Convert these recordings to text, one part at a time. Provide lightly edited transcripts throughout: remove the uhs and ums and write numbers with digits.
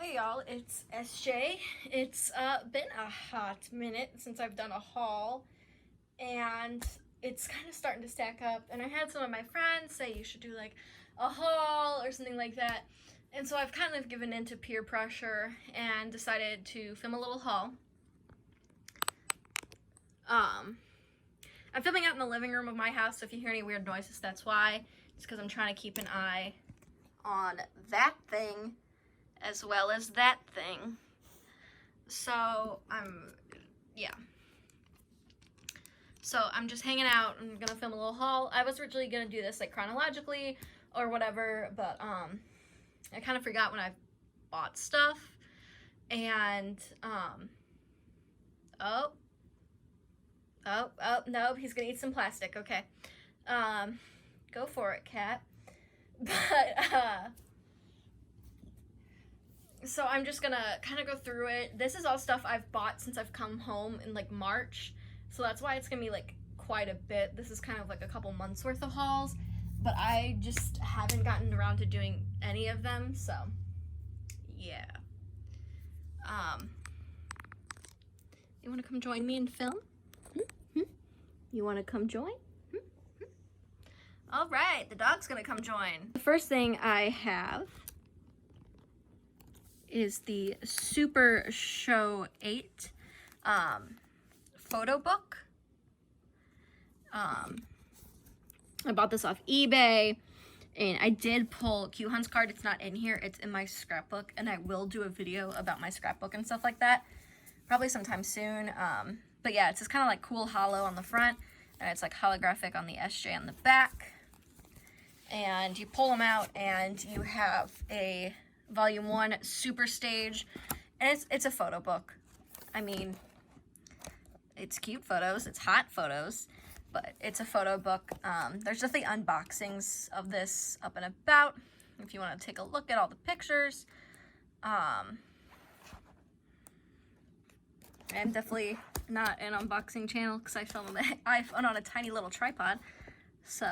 Hey y'all, it's SJ. It's been a hot minute since I've done a haul, and it's kind of starting to stack up. And I had some of my friends say you should do like a haul or something like that. And so I've kind of given in to peer pressure and decided to film a little haul. I'm filming out in the living room of my house, so if you hear any weird noises, that's why. It's because I'm trying to keep an eye on that thing as well as that thing. So So I'm just hanging out. I'm gonna film a little haul. I was originally gonna do this like chronologically or whatever, but I kind of forgot when I bought stuff. And oh no, he's gonna eat some plastic. Okay, go for it, cat. But so I'm just gonna kind of go through it. This is all stuff I've bought since I've come home in like March, so that's why it's gonna be like quite a bit. This is kind of like a couple months worth of hauls, but I just haven't gotten around to doing any of them, so yeah. You want to come join me and film? You want to come join? All right, the dog's gonna come join. The first thing I have is the Super Show 8 photo book. I bought this off eBay, and I did pull Q-Hunt's card. It's not in here, it's in my scrapbook, and I will do a video about my scrapbook and stuff like that probably sometime soon. But yeah, it's this kind of like cool hollow on the front, and it's like holographic on the SJ on the back. And you pull them out and you have a Volume 1 Super Stage, and it's a photo book. I mean, it's cute photos, it's hot photos, but it's a photo book. There's definitely unboxings of this up and about if you want to take a look at all the pictures. I'm definitely not an unboxing channel because I film my iPhone on a tiny little tripod. So,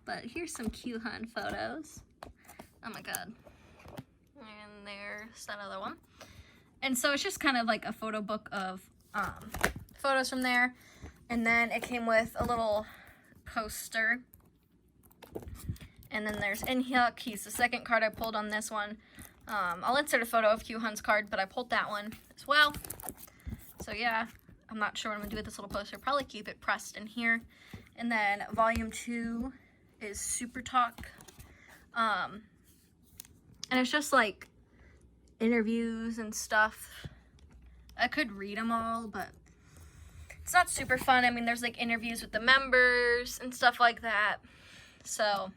but here's some Q-Hunt photos. Oh my god. And there's that other one. And so it's just kind of like a photo book of photos from there. And then it came with a little poster. And then there's Inhyuk. He's the second card I pulled on this one. I'll insert a photo of Q-Hunt's card, but I pulled that one as well. So yeah, I'm not sure what I'm going to do with this little poster. Probably keep it pressed in here. And then Volume 2 is Super Talk. And it's just like interviews and stuff. I could read them all, but it's not super fun. I mean, there's like interviews with the members and stuff like that. So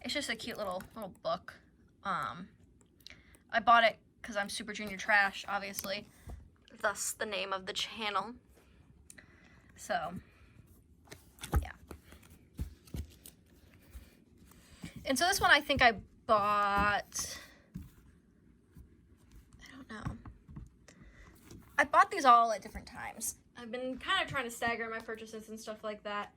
it's just a cute little book. I bought it because I'm Super Junior Trash, obviously. Thus the name of the channel. So yeah. And so this one I think I bought, I don't know. I bought these all at different times. I've been kind of trying to stagger my purchases and stuff like that.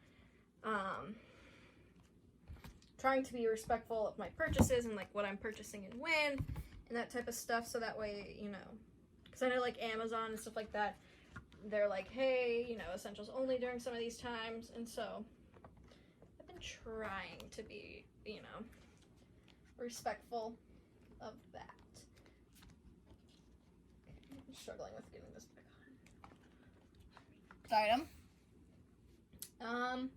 Trying to be respectful of my purchases and like what I'm purchasing and when and that type of stuff, so that way, you know, because I know like Amazon and stuff like that, they're like, hey, you know, essentials only during some of these times. And so I've been trying to be, you know, respectful of that. I'm struggling with getting this back on. Item.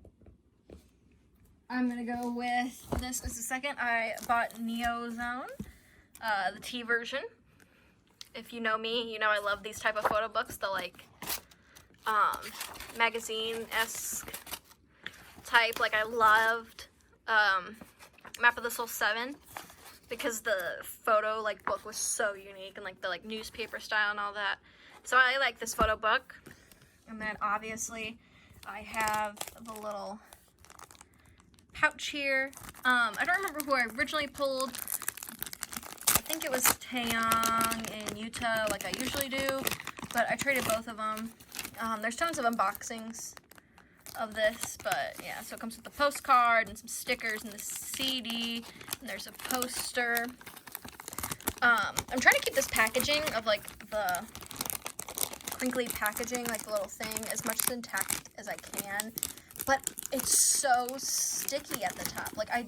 I'm gonna go with this as the second. I bought Neo Zone, the T version. If you know me, you know I love these type of photo books, the like magazine-esque type. Like I loved Map of the Soul 7 because the photo like book was so unique and like the like newspaper style and all that. So I like this photo book. And then obviously I have the little pouch here. I don't remember who I originally pulled. I think it was Taeyong in Utah, like I usually do, but I traded both of them. There's tons of unboxings of this, but yeah, so it comes with a postcard and some stickers and the CD, and there's a poster. I'm trying to keep this packaging of like the crinkly packaging, like the little thing, as much as intact as I can, but it's so sticky at the top. Like I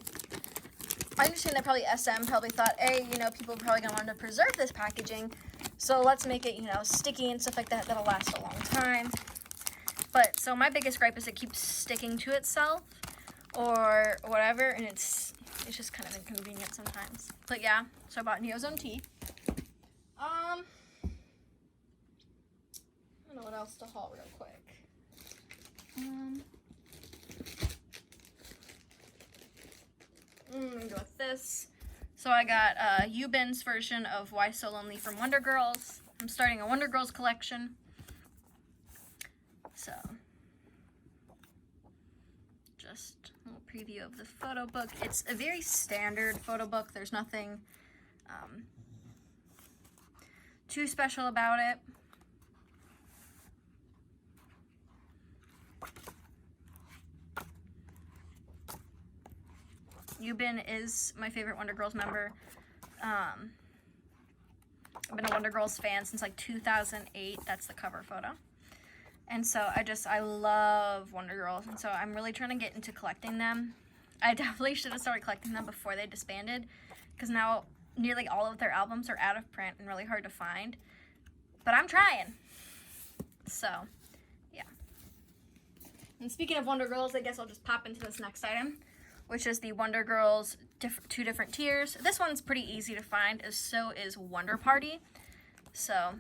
understand that probably SM probably thought, hey, you know, people are probably gonna want to preserve this packaging, so let's make it, you know, sticky and stuff like that, that'll last a long time. But so my biggest gripe is it keeps sticking to itself or whatever, and it's just kind of inconvenient sometimes. But yeah, so I bought Neozone tea. I don't know what else to haul real quick. I'm gonna go with this. So I got Yubin's version of Why So Lonely from Wonder Girls. I'm starting a Wonder Girls collection. So, just a little preview of the photo book. It's a very standard photo book. There's nothing too special about it. Yubin is my favorite Wonder Girls member. I've been a Wonder Girls fan since like 2008. That's the cover photo. And so I love Wonder Girls. And so I'm really trying to get into collecting them. I definitely should have started collecting them before they disbanded, because now nearly all of their albums are out of print and really hard to find. But I'm trying. So, yeah. And speaking of Wonder Girls, I guess I'll just pop into this next item, which is the Wonder Girls two different tiers. This one's pretty easy to find, as so is Wonder Party. So,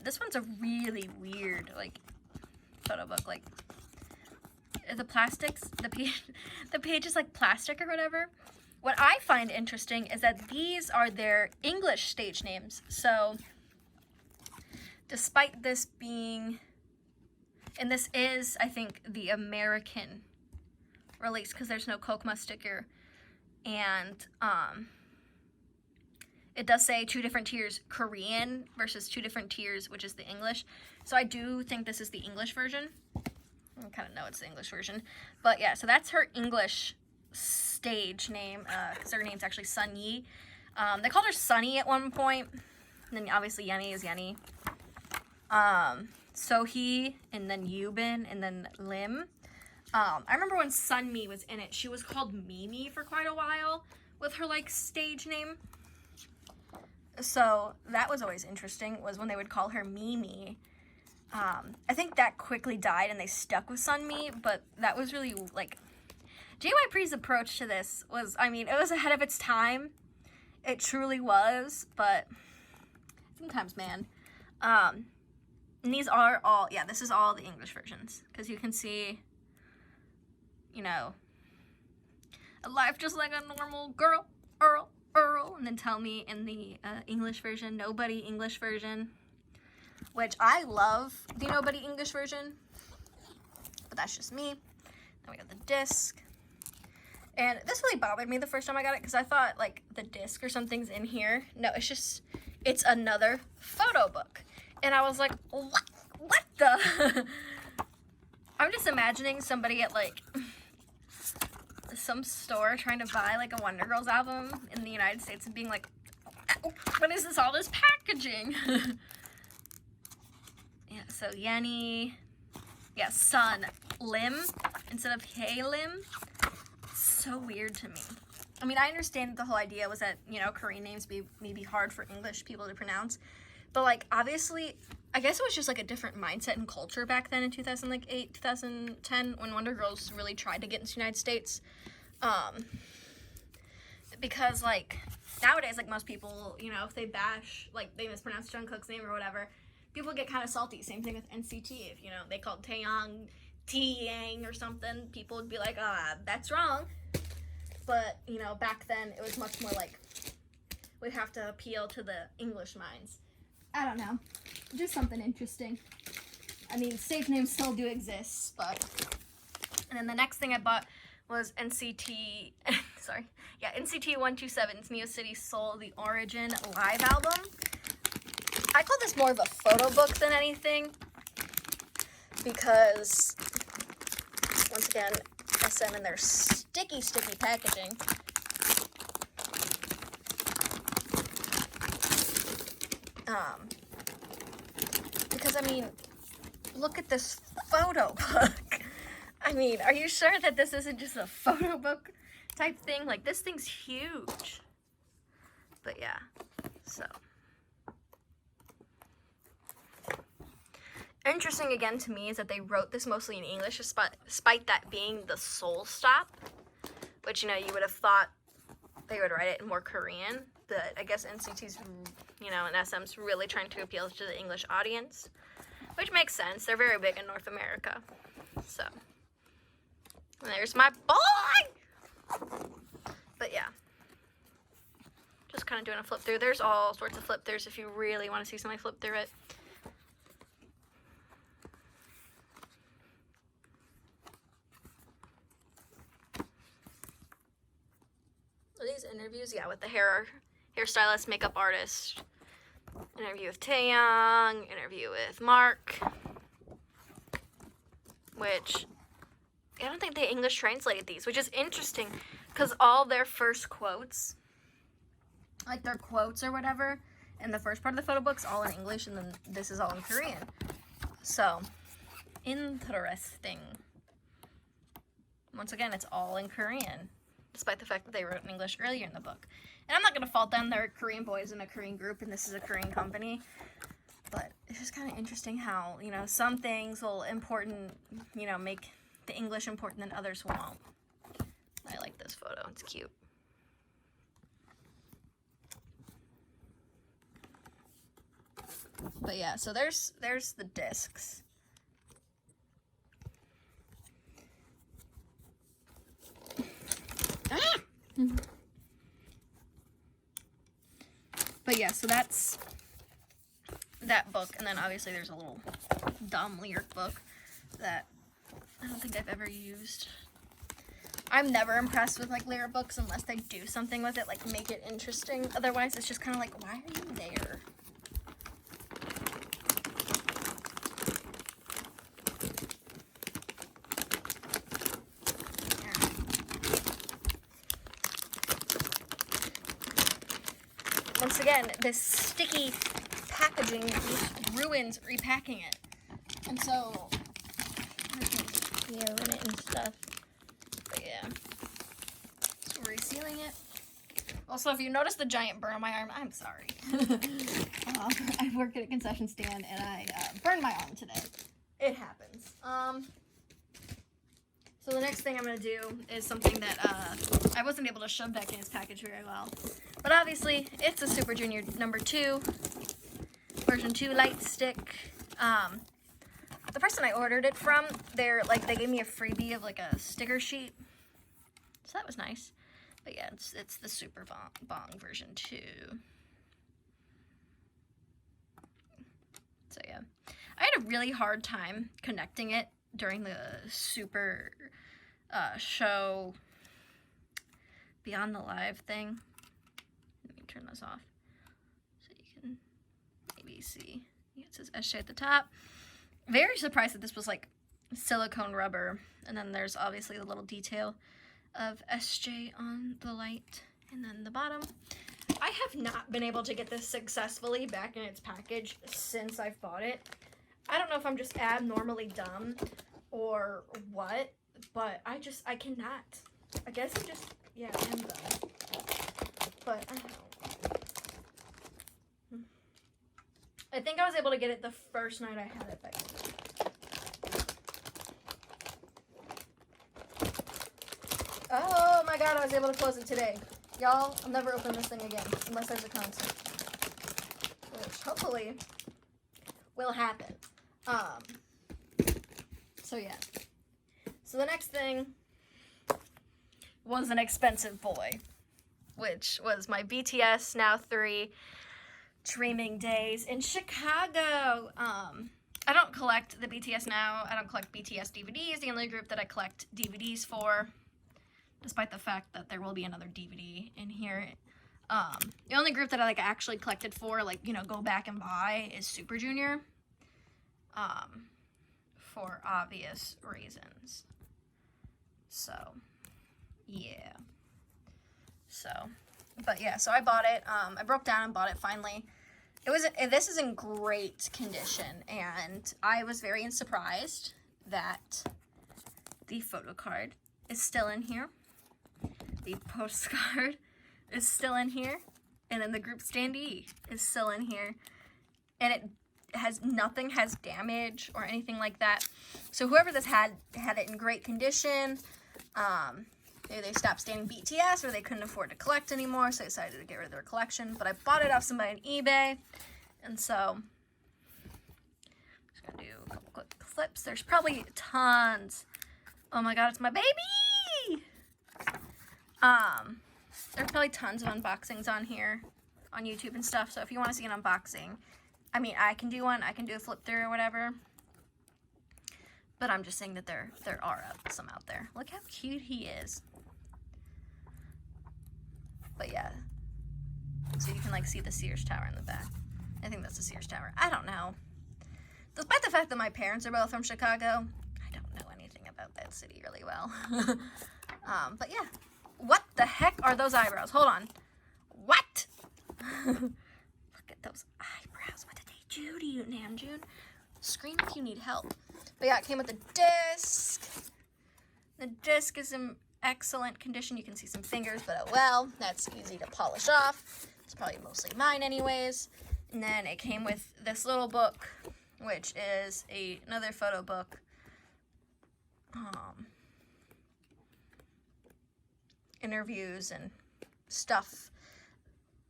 this one's a really weird, like, photo book. Like, the plastics, the page is like plastic or whatever. What I find interesting is that these are their English stage names. So, despite this being, and this is, I think, the American release, because there's no Kokma sticker, and it does say 2 different tiers Korean versus 2 different tiers, which is the English. So I do think this is the English version. I kind of know it's the English version, but yeah, so that's her English stage name, because her name's actually Sun Yi. They called her Sunny at one point, and then obviously Yenny is Yenny. Sohee, and then Yubin, and then Lim. I remember when Sunmi was in it, she was called Mimi for quite a while with her, like, stage name. So that was always interesting, was when they would call her Mimi. I think that quickly died and they stuck with Sunmi, but that was really, like, JYP's approach to this was, I mean, it was ahead of its time. It truly was, but sometimes, man. And these are all, yeah, this is all the English versions, because you can see, you know, a life just like a normal girl, Earl, and then Tell Me in the English version, Nobody English version, which I love the Nobody English version, but that's just me. Then we got the disc, and this really bothered me the first time I got it, because I thought, like, the disc or something's in here. No, it's just, it's another photo book, and I was like, what the? I'm just imagining somebody at, like, some store trying to buy, like, a Wonder Girls album in the United States and being like, what is this, all this packaging? Yeah, so Yenny, yeah, Sun, Lim, instead of Hey Lim. So weird to me. I mean, I understand the whole idea was that, you know, Korean names may be hard for English people to pronounce, but, like, obviously, I guess it was just, like, a different mindset and culture back then in 2008, 2010, when Wonder Girls really tried to get into the United States. Because, like, nowadays, like, most people, you know, if they bash, like, they mispronounce Jungkook's name or whatever, people get kind of salty. Same thing with NCT. If, you know, they called Taeyang T-Yang or something, people would be like, that's wrong. But, you know, back then, it was much more like, we have to appeal to the English minds. I don't know. Just something interesting. I mean, stage names still do exist, but... And then the next thing I bought was NCT... sorry. Yeah, NCT 127's Neo City Soul The Origin live album. I call this more of a photo book than anything, because, once again, SM and their sticky packaging. because, I mean, look at this photo book. I mean, are you sure that this isn't just a photo book type thing? Like, this thing's huge. But yeah, so. Interesting again to me is that they wrote this mostly in English, despite that being the soul stop, which, you know, you would have thought they would write it in more Korean, but I guess NCT's, you know, and SM's really trying to appeal to the English audience, which makes sense. They're very big in North America. So, and there's my boy! But yeah, just kind of doing a flip through. There's all sorts of flip throughs if you really want to see somebody flip through it. These interviews, yeah, with the hairstylist, makeup artist, interview with Taeyong, interview with Mark, which I don't think they English translated these, which is interesting because all their first quotes, like their quotes or whatever, in the first part of the photo book's all in English, and then this is all in Korean. So, interesting. Once again, it's all in Korean, despite the fact that they wrote in English earlier in the book. And I'm not going to fault them. They're Korean boys in a Korean group, and this is a Korean company. But it's just kind of interesting how, you know, some things will make the English important than others won't. I like this photo. It's cute. But yeah, so there's the discs. But yeah, so that's that book, and then obviously there's a little dumb lyric book that I don't think I've ever used. I'm never impressed with like lyric books unless they do something with it, like make it interesting. Otherwise, it's just kind of like, why are you there? Once again, this sticky packaging just ruins repacking it. And so, I can ruin it and stuff. But yeah. So we're resealing it. Also, if you notice the giant burn on my arm, I'm sorry. I work at a concession stand and I burned my arm today. It happens. So the next thing I'm going to do is something that I wasn't able to shove back in its package very well. But obviously, it's a Super Junior number 2, version 2 light stick. The person I ordered it from, they gave me a freebie of like a sticker sheet. So that was nice. But yeah, it's the Super Bong version 2. So yeah. I had a really hard time connecting it during the Super show Beyond the Live thing. Let me turn this off so you can maybe see. Yeah, it says SJ at the top. Very surprised that this was like silicone rubber, and then there's obviously the little detail of SJ on the light, and then the bottom. I have not been able to get this successfully back in its package since I've bought it. I don't know if I'm just abnormally dumb or what, but I cannot. I guess I just, yeah, I am dumb. But I don't know. I think I was able to get it the first night I had it back. Oh my god, I was able to close it today. Y'all, I'll never open this thing again, unless there's a concert. Which, hopefully, will happen. So yeah. So the next thing was an expensive boy, which was my BTS Now 3 Dreaming Days in Chicago. I don't collect the BTS Now. I don't collect BTS DVDs. The only group that I collect DVDs for, despite the fact that there will be another DVD in here. The only group that I actually collected for, go back and buy is Super Junior. For obvious reasons. So, yeah. So, but yeah, so I bought it. I broke down and bought it finally. This is in great condition, and I was very surprised that the photo card is still in here. The postcard is still in here, and then the group standee is still in here, and it has nothing has damage or anything like that. So whoever this had it in great condition. Maybe they stopped standing BTS, or they couldn't afford to collect anymore, so they decided to get rid of their collection. But I bought it off somebody on eBay, and so I'm just gonna do a couple quick clips. There's probably tons. Oh my god, it's my baby! There's probably tons of unboxings on here, on YouTube and stuff, so if you want to see an unboxing, I mean, I can do one, I can do a flip through or whatever, but I'm just saying that there are some out there. Look how cute he is. But yeah, so you can like see the Sears Tower in the back. I think that's the Sears Tower. I don't know. Despite the fact that my parents are both from Chicago, I don't know anything about that city really well. But yeah. What the heck are those eyebrows? Hold on. What? Look at those eyebrows. What did they do to you, Namjoon? Scream if you need help. But yeah, it came with a disc. The disc is in excellent condition. You can see some fingers, but oh well. That's easy to polish off. It's probably mostly mine anyways. And then it came with this little book, which is another photo book. Interviews and stuff.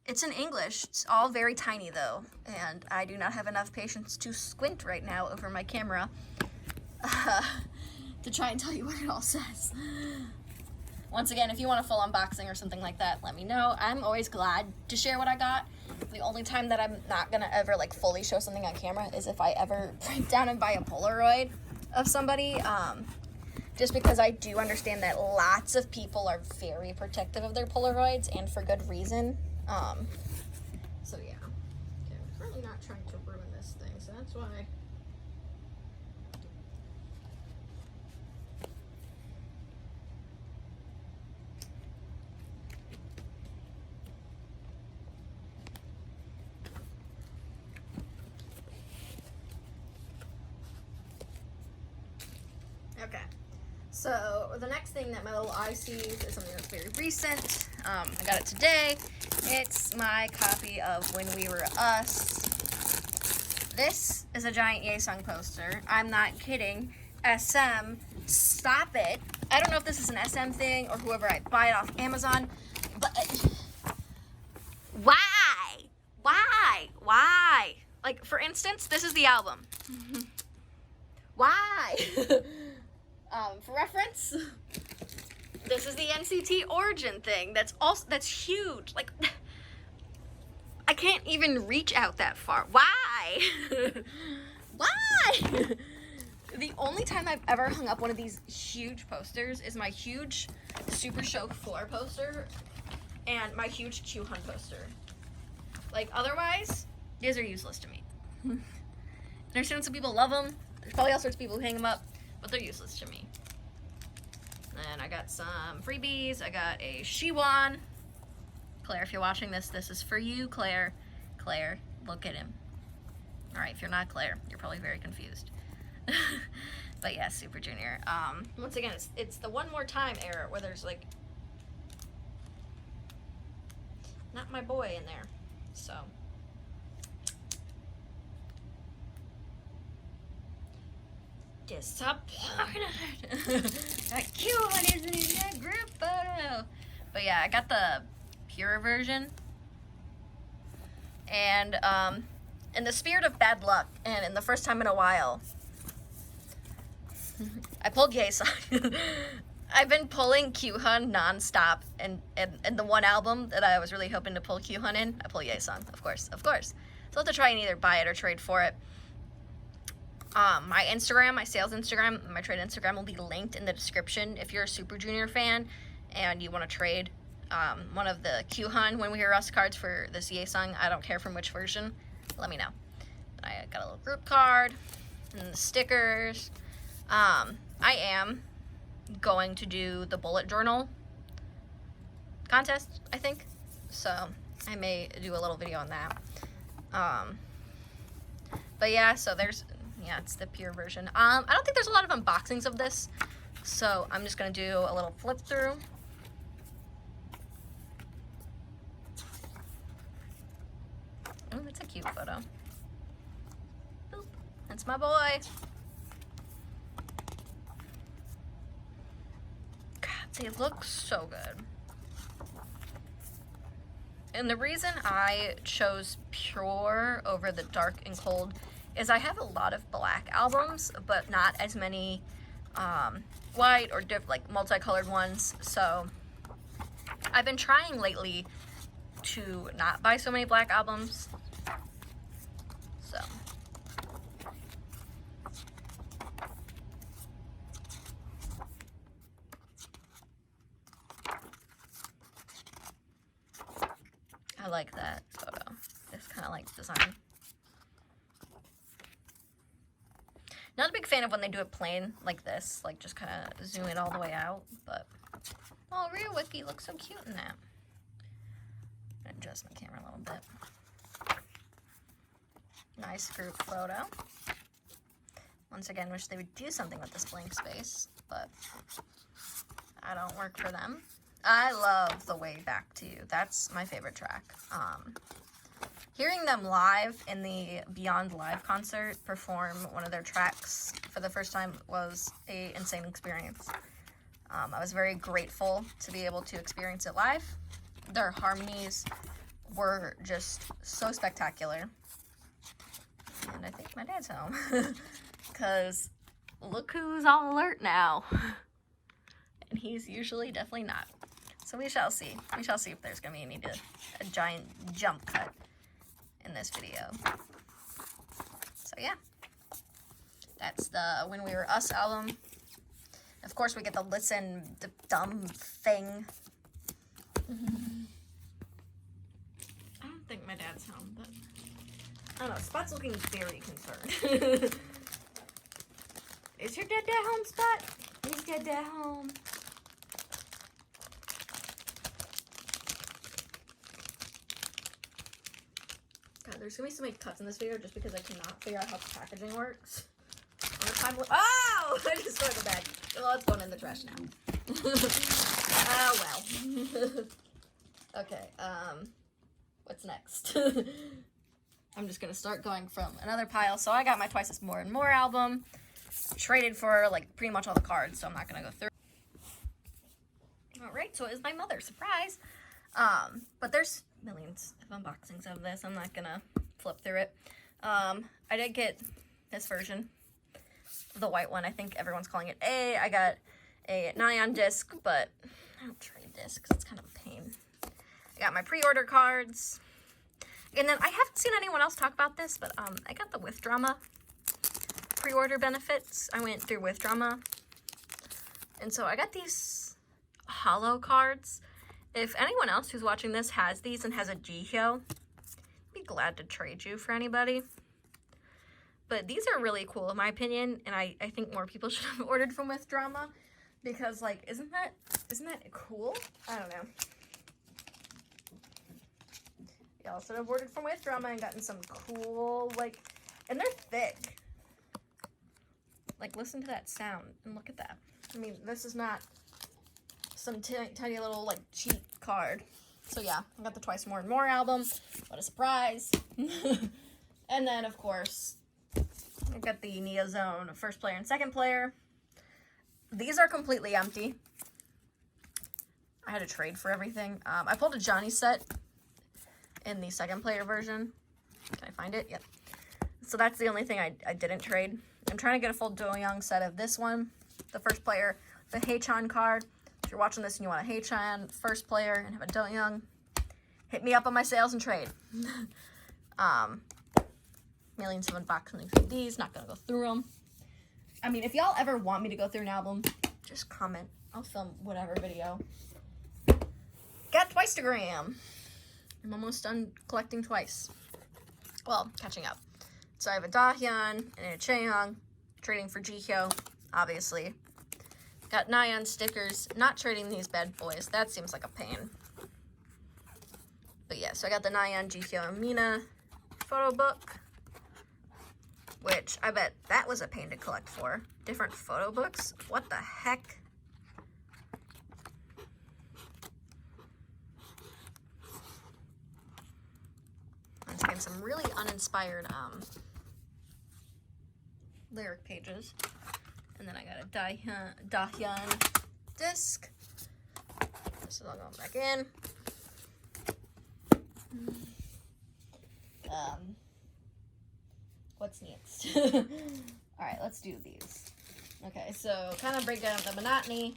It's in English. It's all very tiny though, and I do not have enough patience to squint right now over my camera to try and tell you what it all says. Once again, if you want a full unboxing or something like that, let me know. I'm always glad to share what I got. The only time that I'm not gonna ever like fully show something on camera is if I ever break down and buy a Polaroid of somebody. Just because I do understand that lots of people are very protective of their Polaroids, and for good reason. So yeah. Okay, I'm currently not trying to ruin this thing, so that's why. Okay. So the next thing that my little eye sees is something that's very recent. I got it today. It's my copy of When We Were Us. This is a giant Yesung poster. I'm not kidding. SM, stop it. I don't know if this is an SM thing or whoever I buy it off Amazon, but why? Why? Like, for instance, this is the album. Why? For reference, this is the NCT Origin thing. That's huge. Like, I can't even reach out that far. Why? Why? The only time I've ever hung up one of these huge posters is my huge Super Show Floor poster and my huge Q-Hun poster. Like, otherwise, these are useless to me. I understand some people love them. There's probably all sorts of people who hang them up, but they're useless to me. And I got some freebies. I got a Shiwon. Claire, if you're watching this, this is for you, Claire. Claire, look at him. All right, if you're not Claire, you're probably very confused. But yeah, Super Junior. Once again, it's the One More Time era where there's like not my boy in there. So disappointed. That Q1 isn't in that group photo. But yeah, I got the pure version. And in the spirit of bad luck, and in the first time in a while, I pulled Yesung. I've been pulling Q-Hun nonstop, and the one album that I was really hoping to pull Q-Hun in, I pull Yesung, of course. So I'll have to try and either buy it or trade for it. My Instagram, my sales Instagram, my trade Instagram will be linked in the description. If you're a Super Junior fan and you want to trade one of the Q-Hun When We Were Us cards for this Yesung, I don't care from which version, let me know. I got a little group card and the stickers. I am going to do the bullet journal contest, I think. So I may do a little video on that. But yeah, so there's, yeah, it's the pure version. I don't think there's a lot of unboxings of this, so I'm just gonna do a little flip through. Oh, that's a cute photo. Boop. That's my boy. God, they look so good. And the reason I chose pure over the dark and cold is I have a lot of black albums, but not as many white or like multicolored ones. So I've been trying lately to not buy so many black albums. So I like that photo. This kind of like design. Not a big fan of when they do it plain like this, like just kind of zoom it all the way out, but oh, Real Wiki looks so cute in that. Adjust my camera a little bit. Nice group photo. Once again, wish they would do something with this blank space, but I don't work for them. I love The Way Back to You. That's my favorite track. Hearing them live in the Beyond Live concert perform one of their tracks for the first time was an insane experience. I was very grateful to be able to experience it live. Their harmonies were just so spectacular. And I think my dad's home. Because look who's all alert now. And he's usually definitely not. So we shall see. We shall see if there's going to be a giant jump cut in this video. So yeah. That's the When We Were Us album. Of course, we get the Listen, the dumb thing. I don't think my dad's home, but I don't know. Spot's looking very concerned. Is your dad home, Spot? Is your dad home? God, there's gonna be so many cuts in this video just because I cannot figure out how packaging works. Oh! I just threw the bag. Well, it's going in the trash now. Oh, well. Okay, what's next? I'm just gonna start going from another pile. So I got my Twice As More and More album. Traded for, like, pretty much all the cards, so I'm not gonna go through. Alright, so it is my mother. Surprise! But there's millions of unboxings of this. I'm not gonna flip through it. I did get this version. The white one. I think everyone's calling it A. I got a Nyan disc, but I don't trade discs. It's kind of a pain. I got my pre-order cards. And then I haven't seen anyone else talk about this, but I got the With Drama pre-order benefits. I went through With Drama. And so I got these holo cards. If anyone else who's watching this has these and has a Jihyo, I'd be glad to trade you for anybody. But these are really cool in my opinion, and I think more people should have ordered from With Drama because, like, isn't that cool? I don't know. Y'all should have ordered from With Drama and gotten some cool, like, and they're thick. Like, listen to that sound and look at that. I mean, this is not some tiny little, like, cheap card. So yeah, I got the Twice More and More album. What a surprise. And then, of course, I got the Neo Zone first player and second player. These are completely empty. I had to trade for everything. I pulled a Johnny set in the second player version. Can I find it? Yep. So that's the only thing I didn't trade. I'm trying to get a full Do Young set of this one. The first player, the Haechan card. If you're watching this and you want a Haechan first player and have a Do Young, hit me up on my sales and trade. Millions of unboxings of these. Not gonna go through them. I mean, if y'all ever want me to go through an album, just comment. I'll film whatever video. Got Twice-tagram. I'm almost done collecting Twice. Well, catching up. So I have a Dahyun and a Chaeyoung. Trading for Jihyo, obviously. Got Nyan stickers. Not trading these bad boys. That seems like a pain. But yeah, so I got the Nyan, Jihyo, and Mina photo book, which I bet that was a pain to collect for. Different photo books? What the heck? Let's get some really uninspired lyric pages. And then I got a Dahyun disc. This is all going back in. What's next? Alright, let's do these. Okay, so kind of break down the monotony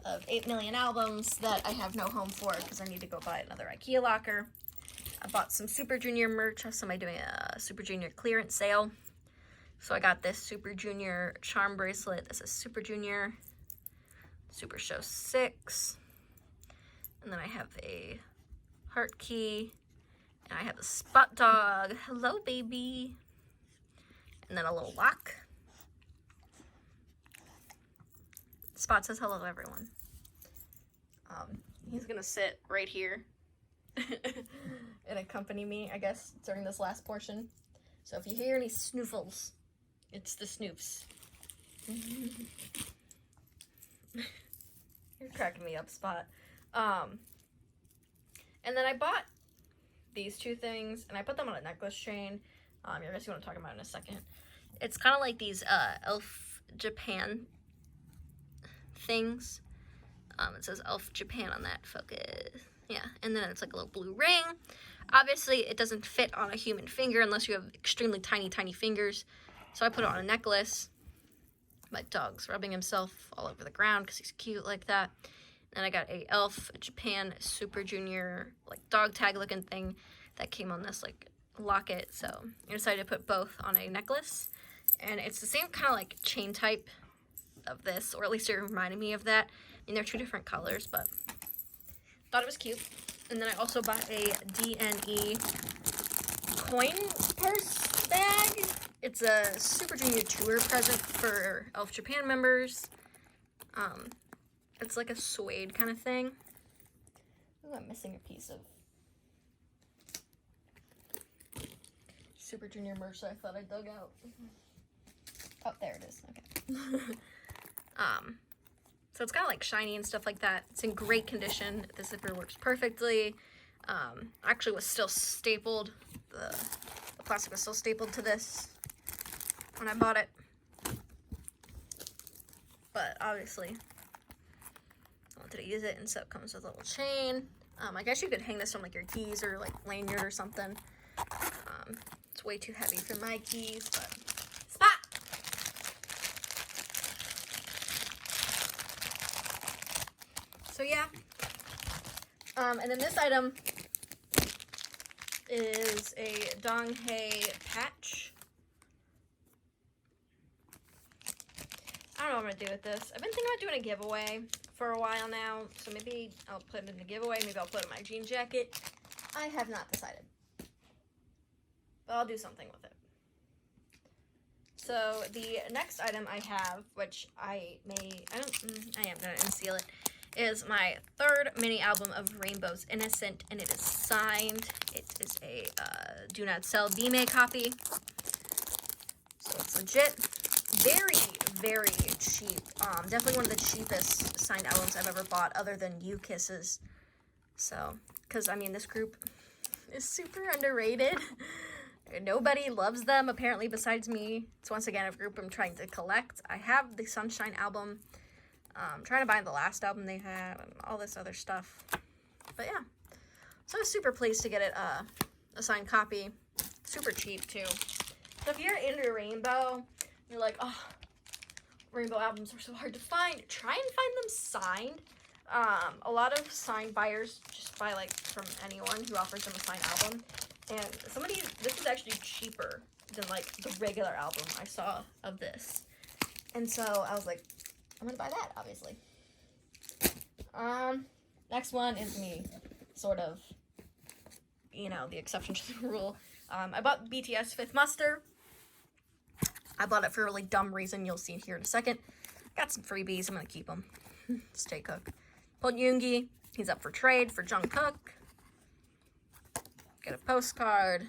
of 8 million albums that I have no home for because I need to go buy another IKEA locker. I bought some Super Junior merch. Somebody doing a Super Junior clearance sale. So I got this Super Junior charm bracelet. This is Super Junior Super Show 6. And then I have a heart key. And I have a spot dog. Hello, baby. And then a little lock. Spot says hello, everyone. He's gonna sit right here and accompany me, I guess, during this last portion. So if you hear any snoofles, it's the snoofs. You're cracking me up, Spot. And then I bought these two things, and I put them on a necklace chain. I guess you want to talk about it in a second. It's kind of like these Elf Japan things. It says Elf Japan on that focus. Yeah, and then it's like a little blue ring. Obviously, it doesn't fit on a human finger unless you have extremely tiny, tiny fingers. So I put it on a necklace. My dog's rubbing himself all over the ground because he's cute like that. And I got a Elf Japan Super Junior like dog tag looking thing that came on this like locket. So I decided to put both on a necklace. And it's the same kind of like chain type of this, or at least it reminded me of that. I mean, they're two different colors, but thought it was cute. And then I also bought a DNE coin purse bag. It's a Super Junior tour present for Elf Japan members. It's like a suede kind of thing. Ooh, I'm missing a piece of Super Junior merch that I thought I dug out. Oh, there it is. Okay. So it's kind of like shiny and stuff like that. It's in great condition. The zipper works perfectly. Actually was still stapled. The plastic was still stapled to this when I bought it. But obviously I wanted to use it, and so it comes with a little chain. I guess you could hang this on like your keys or like lanyard or something. It's way too heavy for my keys, but spot! So yeah, and then this item is a Donghae patch. I don't know what I'm gonna do with this. I've been thinking about doing a giveaway for a while now, so maybe I'll put it in the giveaway, maybe I'll put it in my jean jacket. I have not decided, but I'll do something with it. So the next item I have, which I am gonna unseal it, is my third mini album of Rainbow's Innocent, and it is signed. It is a Do Not Sell B-May copy. So it's legit. Very, very cheap. Definitely one of the cheapest signed albums I've ever bought, other than You Kisses. So, because, I mean, this group is super underrated. Nobody loves them, apparently, besides me. It's once again a group I'm trying to collect. I have the Sunshine album. I'm trying to buy the last album they had and all this other stuff. But yeah, so I was super pleased to get it a signed copy. Super cheap too. So if you're into Rainbow, you're like, oh, Rainbow albums are so hard to find, try and find them signed. A lot of signed buyers just buy like from anyone who offers them a signed album. And this is actually cheaper than like the regular album I saw of this. And so I was like, I'm gonna buy that, obviously. Next one is me, sort of, you know, the exception to the rule. I bought BTS Fifth Muster. I bought it for a really dumb reason. You'll see it here in a second. Got some freebies. I'm gonna keep them. Stay Cook. Pulled Yoongi. He's up for trade for Jungkook. Get a postcard.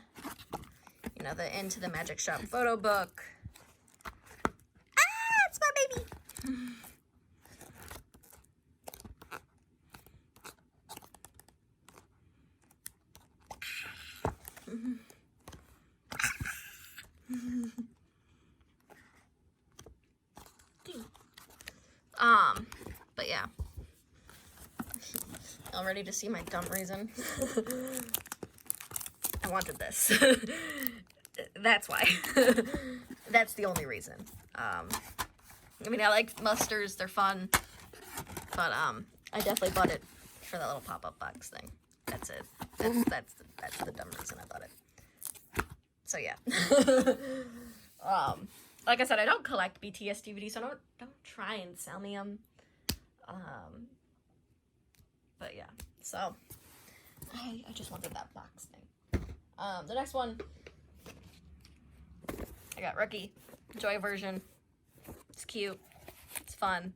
you know, the Into the Magic Shop photo book. Ah, it's my baby. But yeah. Y'all ready to see my dumb reason? I wanted this. That's why. That's the only reason. I mean, I like mustards, they're fun. But I definitely bought it for that little pop-up box thing. That's it. That's the dumb reason I bought it. So yeah. Like I said, I don't collect BTS DVDs, so don't try and sell me them. But yeah, so I just wanted that box thing. The next one, I got Rookie Joy version. It's cute. It's fun.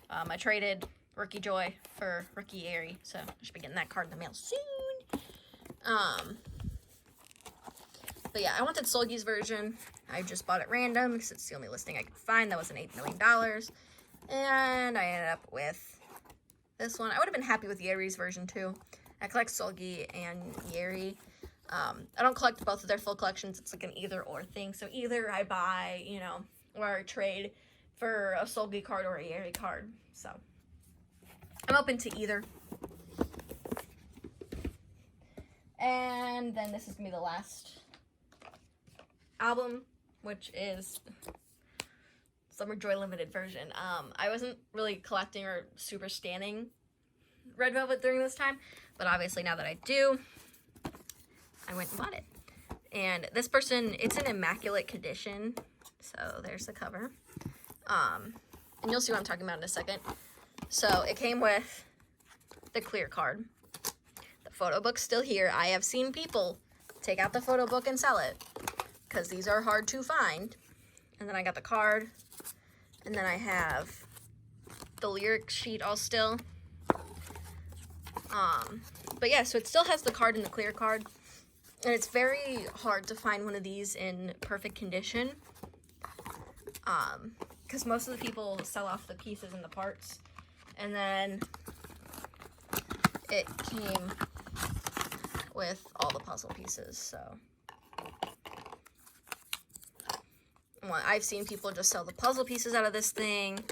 I traded Rookie Joy for Rookie Airy, so I should be getting that card in the mail soon. But yeah, I wanted Solgi's version. I just bought it random because it's the only listing I could find that wasn't $8 million. And I ended up with this one. I would have been happy with Yeri's version too. I collect Solgi and Yeri. I don't collect both of their full collections. It's like an either or thing. So either I buy, you know, or I trade for a Solgi card or a Yeri card. So I'm open to either. And then this is going to be the last album, which is Summer Joy Limited version. I wasn't really collecting or super standing Red Velvet during this time, but obviously now that I do, I went and bought it. And this person, it's in immaculate condition, so there's the cover. And you'll see what I'm talking about in a second. So it came with the clear card. The photo book's still here. I have seen people take out the photo book and sell it, because these are hard to find. And then I got the card, and then I have the lyric sheet all still. But yeah, so it still has the card and the clear card, and it's very hard to find one of these in perfect condition, because most of the people sell off the pieces and the parts, and then it came with all the puzzle pieces, so I've seen people just sell the puzzle pieces out of this thing.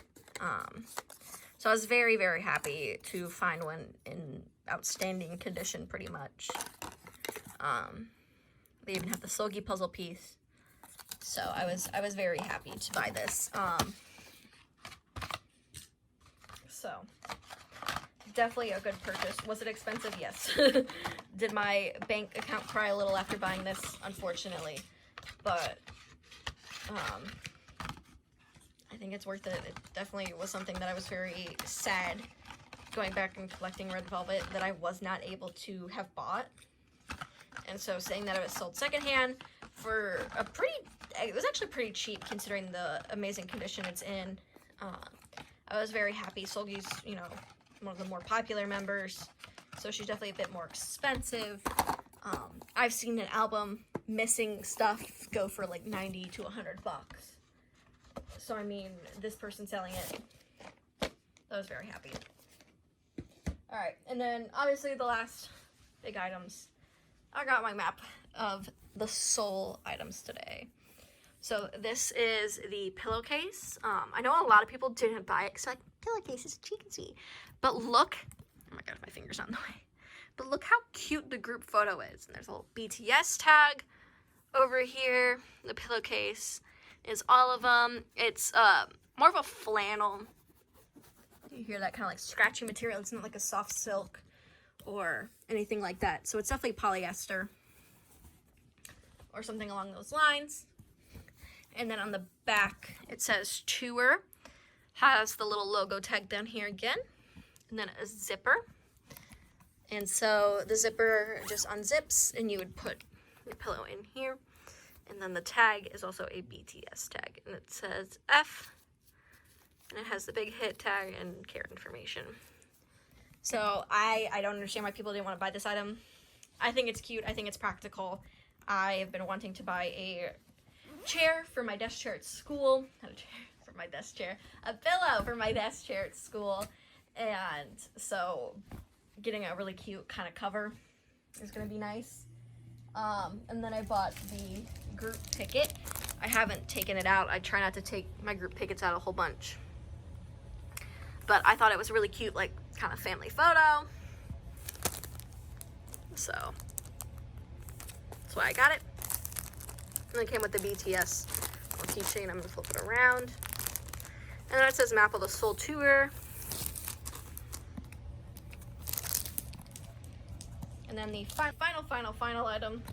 So I was very, very happy to find one in outstanding condition, pretty much. They even have the Solgi puzzle piece. So I was very happy to buy this. So definitely a good purchase. Was it expensive? Yes. Did my bank account cry a little after buying this? Unfortunately. But I think it's worth it. It definitely was something that I was very sad going back and collecting Red Velvet that I was not able to have bought. And so saying that it was sold secondhand for a it was actually pretty cheap considering the amazing condition it's in. I was very happy. Solgi's, you know, one of the more popular members, so she's definitely a bit more expensive. I've seen an album missing stuff go for like 90 to 100 bucks. So I mean, this person selling it, I was very happy. Alright, and then obviously the last big items. I got my map of the Soul items today. So this is the pillowcase. I know a lot of people didn't buy it because like, pillowcase is cheap and sweet. But look, oh my god, my finger's on the way. But look how cute the group photo is. And there's a little BTS tag over here. The pillowcase is all of them. It's more of a flannel. You hear that kind of like scratchy material. It's not like a soft silk or anything like that. So it's definitely polyester or something along those lines. And then on the back, it says Tour. Has the little logo tag down here again. And then a zipper. And so the zipper just unzips and you would put your pillow in here. And then the tag is also a BTS tag. And it says F. And it has the big hit tag and care information. So I don't understand why people didn't want to buy this item. I think it's cute. I think it's practical. I have been wanting to buy a chair for my desk chair at school. Not a chair for my desk chair. A pillow for my desk chair at school. And so getting a really cute kind of cover is going to be nice. And then I bought the group ticket. I haven't taken it out. I try not to take my group tickets out a whole bunch. But I thought it was really cute, like kind of family photo. So that's why I got it. And it came with the BTS keychain. I'm gonna flip it around. And then it says Map of the Soul Tour. And then the final item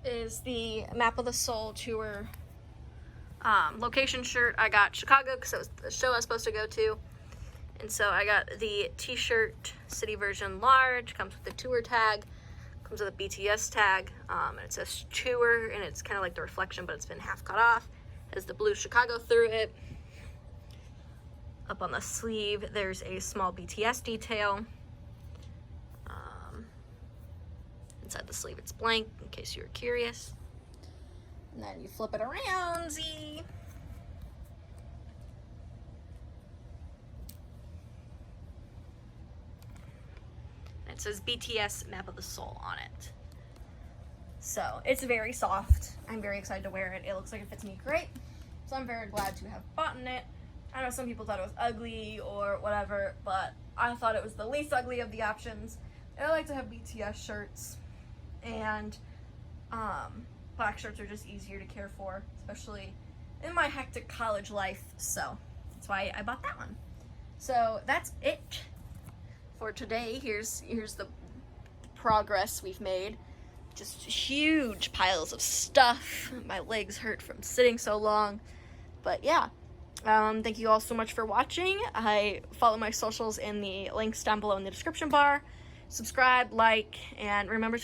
is the Map of the Soul Tour location shirt. I got Chicago because it was the show I was supposed to go to. And so I got the t-shirt, city version large, comes with the tour tag, comes with a BTS tag, and it says tour, and it's kind of like the reflection, but it's been half cut off. It has the blue Chicago through it. Up on the sleeve, there's a small BTS detail. Inside the sleeve, it's blank, in case you were curious. And then you flip it around, Z. It says BTS Map of the Soul on it. So it's very soft. I'm very excited to wear it. It looks like it fits me great. So I'm very glad to have bought it. I know some people thought it was ugly or whatever, but I thought it was the least ugly of the options. I like to have BTS shirts, and black shirts are just easier to care for, especially in my hectic college life. So that's why I bought that one. So that's it for today. Here's the progress we've made. Just huge piles of stuff. My legs hurt from sitting so long. But yeah, thank you all so much for watching. I follow my socials in the links down below in the description bar. Subscribe, like, and remember to